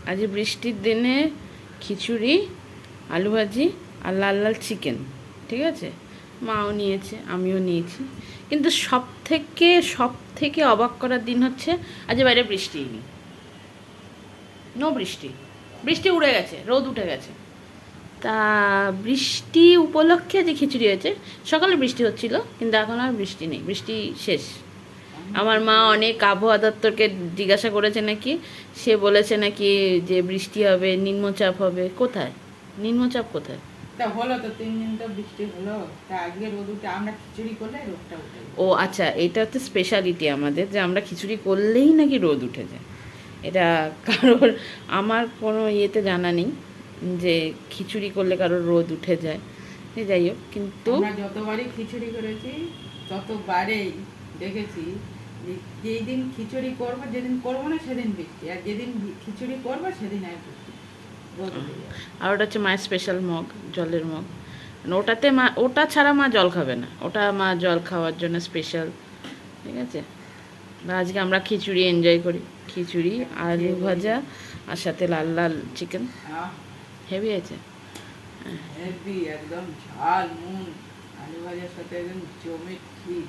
আজ বৃষ্টির দিনে খিচুড়ি, আলু ভাজি আর লাল লাল চিকেন, ঠিক আছে? মাও নিয়েছে, আমিও নিয়েছি। কিন্তু সব থেকে অবাক করার দিন হচ্ছে আজ বাইরে বৃষ্টি নেই, নো বৃষ্টি। বৃষ্টি উড়ে গেছে, রোদ উঠে গেছে। তা বৃষ্টি উপলক্ষে যে খিচুড়ি হয়েছে, সকালে বৃষ্টি হচ্ছিল কিন্তু এখন আর বৃষ্টি নেই, বৃষ্টি শেষ। আমার মা অনেক আবহাওয়া দপ্তরকে জিজ্ঞাসা করেছে নাকি, সে বলেছে নাকি যে বৃষ্টি হবে, নিম্নচাপ হবে। কোথায় নিম্নচাপ, কোথায়? তা হলো তো 3 দিন তো বৃষ্টি হলো, তা আজকে রোদ উঠে আমরা খিচুড়ি করলে রোদটা উঠে যায়। ও আচ্ছা, এটা হচ্ছে স্পেশালিটি আমাদের, যে আমরা খিচুড়ি করলেই নাকি রোদ উঠে যায়। এটা কারোর, আমার কোনো ইয়েতে জানা নেই যে খিচুড়ি করলে কারোর রোদ উঠে যায়। যাই হোক, কিন্তু আমরা যতবারই খিচুড়ি করেছি ততবারেই দেখেছি যে যেই দিন খিচুড়ি করবো, যেদিন করবো না সেদিন বৃষ্টি, আর যেদিন খিচুড়ি করবো সেদিন আর বৃষ্টি, রোদ উঠে যায়। আর ওটা হচ্ছে মায়ের স্পেশাল মগ, জলের মগ। ওটাতে মা, ওটা ছাড়া মা জল খাবে না, ওটা মা জল খাওয়ার জন্য স্পেশাল, ঠিক আছে? আর আজকে আমরা খিচুড়ি এনজয় করি, খিচুড়ি, আলু ভাজা আর সাথে লাল লাল চিকেন। আহ, হেভি আছে। হেভি একদম ঝাল নুন, আলু ভাজার সাথে একদম জমে ক্ষীর।